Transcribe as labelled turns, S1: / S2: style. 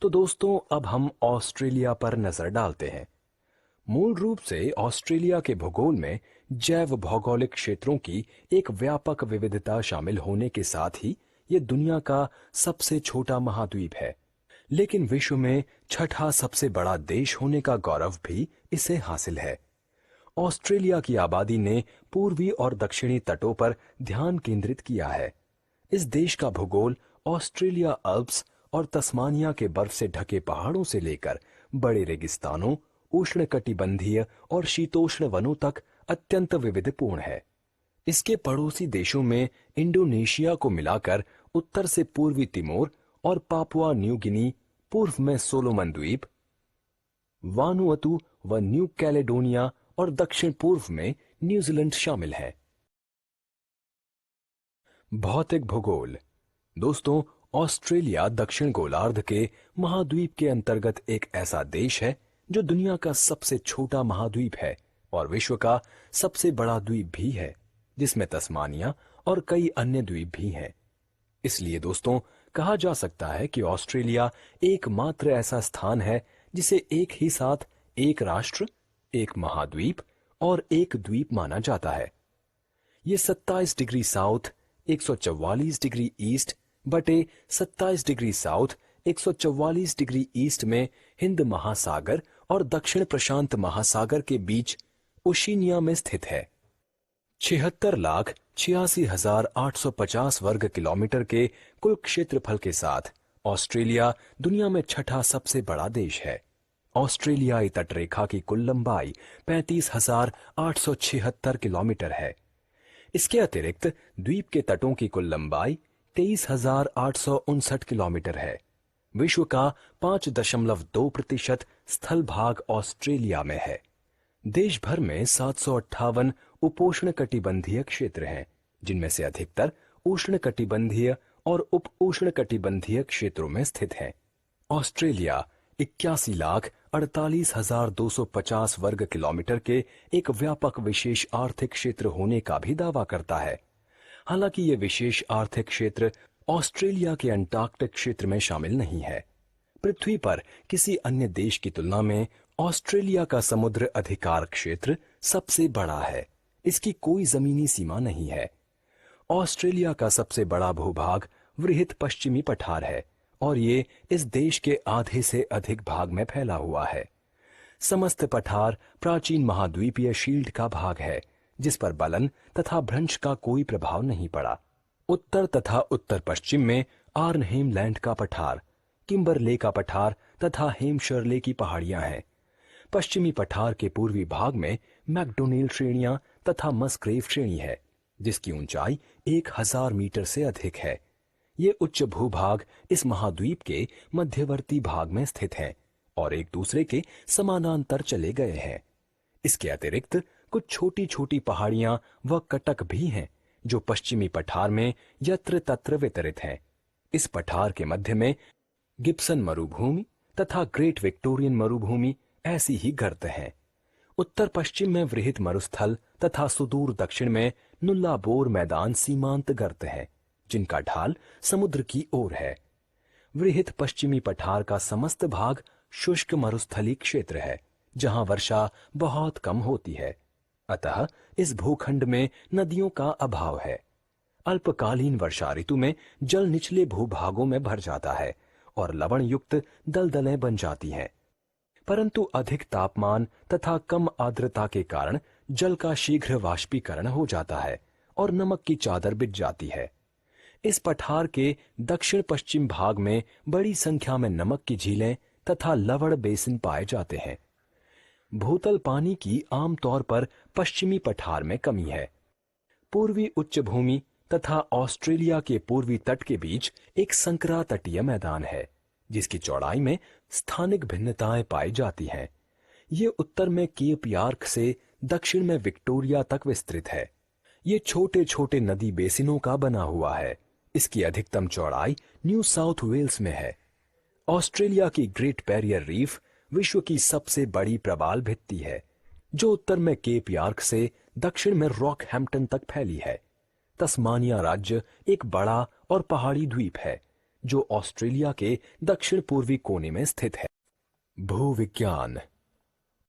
S1: तो दोस्तों अब हम ऑस्ट्रेलिया पर नजर डालते हैं। मूल रूप से ऑस्ट्रेलिया के भूगोल में जैव भौगोलिक क्षेत्रों की एक व्यापक विविधता शामिल होने के साथ ही ये दुनिया का सबसे छोटा महाद्वीप है। लेकिन विश्व में छठा सबसे बड़ा देश होने का गौरव भी इसे हासिल है। ऑस्ट्रेलिया की आबादी ने पूर्वी और दक्षिणी तटों पर ध्यान केंद्रित किया है। इस देश का भूगोल ऑस्ट्रेलिया अल्प्स और तस्मानिया के बर्फ से ढके पहाड़ों से लेकर बड़े रेगिस्तानों, उष्णकटिबंधीय और शीतोष्ण वनों तक अत्यंत विविधपूर्ण है। इसके पड़ोसी देशों में इंडोनेशिया को मिलाकर उत्तर से पूर्वी तिमोर और पापुआ न्यू गिनी, पूर्व में सोलोमन द्वीप, वानुअतु व न्यू कैलेडोनिया और दक्षिण पूर्व में न्यूजीलैंड शामिल है। भौतिक भूगोल। दोस्तों, ऑस्ट्रेलिया दक्षिण गोलार्ध के महाद्वीप के अंतर्गत एक ऐसा देश है जो दुनिया का सबसे छोटा महाद्वीप है और विश्व का सबसे बड़ा द्वीप भी है, जिसमें तस्मानिया और कई अन्य द्वीप भी हैं। इसलिए दोस्तों, कहा जा सकता है कि ऑस्ट्रेलिया एकमात्र ऐसा स्थान है जिसे एक ही साथ एक राष्ट्र, एक महाद्वीप और एक द्वीप माना जाता है। ये 27 डिग्री साउथ, 144 डिग्री ईस्ट बटे 27 डिग्री साउथ, 144 डिग्री ईस्ट में हिंद महासागर और दक्षिण प्रशांत महासागर के बीच ओशिनिया में स्थित है। 76,86,850 वर्ग किलोमीटर के कुल क्षेत्रफल के साथ ऑस्ट्रेलिया दुनिया में छठा सबसे बड़ा देश है। ऑस्ट्रेलियाई तटरेखा की कुल लंबाई 35,876 किलोमीटर है। इसके अतिरिक्त द्वीप के तटों की कुल लंबाई 23,859 किलोमीटर है। विश्व का 5.2% स्थल भाग ऑस्ट्रेलिया में है। देश भर में 758 उपोष्णकटिबंधीय क्षेत्र हैं, जिनमें से अधिकतर उष्णकटिबंधीय और उप उष्णकटिबंधीय क्षेत्रों में स्थित हैं। ऑस्ट्रेलिया 81,48,250 वर्ग किलोमीटर के एक व्यापक विशेष आर्थिक क्षेत्र होने का भी दावा करता है। हालांकि ये विशेष आर्थिक क्षेत्र ऑस्ट्रेलिया के अंटार्कटिक क्षेत्र में शामिल नहीं है। पृथ्वी पर किसी अन्य देश की तुलना में ऑस्ट्रेलिया का समुद्र अधिकार क्षेत्र सबसे बड़ा है। इसकी कोई जमीनी सीमा नहीं है। ऑस्ट्रेलिया का सबसे बड़ा भूभाग वृहत पश्चिमी पठार है और ये इस देश के आधे से अधिक भाग में फैला हुआ है। समस्त पठार प्राचीन महाद्वीपीय शील्ड का भाग है, जिस पर बलन तथा भ्रंश का कोई प्रभाव नहीं पड़ा। उत्तर तथा उत्तर पश्चिम में आर्नहेम लैंड का पठार, किम्बरले का पठार तथा हेमशर्ले की पहाड़ियां हैं। पश्चिमी पठार के पूर्वी भाग में मैकडोनेल श्रेणियां तथा मस्ग्रेव श्रेणी है, जिसकी ऊंचाई 1000 मीटर से अधिक है। ये उच्च भूभाग इस महाद्वीप के मध्यवर्ती भाग में स्थित हैं और एक दूसरे के समानांतर चले गए हैं। इसके अतिरिक्त कुछ छोटी छोटी पहाड़ियां व कटक भी हैं, जो पश्चिमी पठार में यत्र तत्र वितरित हैं। इस पठार के मध्य में गिब्सन मरुभूमि तथा ग्रेट विक्टोरियन मरुभूमि ऐसी ही गर्त हैं। उत्तर पश्चिम में वृहत मरुस्थल तथा सुदूर दक्षिण में नुल्लाबोर मैदान सीमांत गर्त हैं, जिनका ढाल समुद्र की ओर है। वृहत पश्चिमी पठार का समस्त भाग शुष्क मरुस्थली क्षेत्र है, जहां वर्षा बहुत कम होती है। अतः इस भूखंड में नदियों का अभाव है। अल्पकालीन वर्षा ऋतु में जल निचले भूभागों में भर जाता है और लवण युक्त दलदलें बन जाती हैं। परंतु अधिक तापमान तथा कम आर्द्रता के कारण जल का शीघ्र वाष्पीकरण हो जाता है और नमक की चादर बिछ जाती है। इस पठार के दक्षिण पश्चिम भाग में बड़ी संख्या में नमक की झीलें तथा लवण बेसिन पाए जाते हैं। भूतल पानी की आमतौर पर पश्चिमी पठार में कमी है। पूर्वी उच्च भूमि तथा ऑस्ट्रेलिया के पूर्वी तट के बीच एक संकरा तटीय मैदान है, जिसकी चौड़ाई में स्थानिक भिन्नताएं पाई जाती हैं। ये उत्तर में केप यार्क से दक्षिण में विक्टोरिया तक विस्तृत है। ये छोटे छोटे नदी बेसिनों का बना हुआ है। इसकी अधिकतम चौड़ाई न्यू साउथ वेल्स में है। ऑस्ट्रेलिया की ग्रेट बैरियर रीफ विश्व की सबसे बड़ी प्रवाल भित्ति है, जो उत्तर में केप यार्क से दक्षिण में रॉकहैम्पटन तक फैली है। तस्मानिया राज्य एक बड़ा और पहाड़ी द्वीप है, जो ऑस्ट्रेलिया के दक्षिण पूर्वी कोने में स्थित है। भूविज्ञान।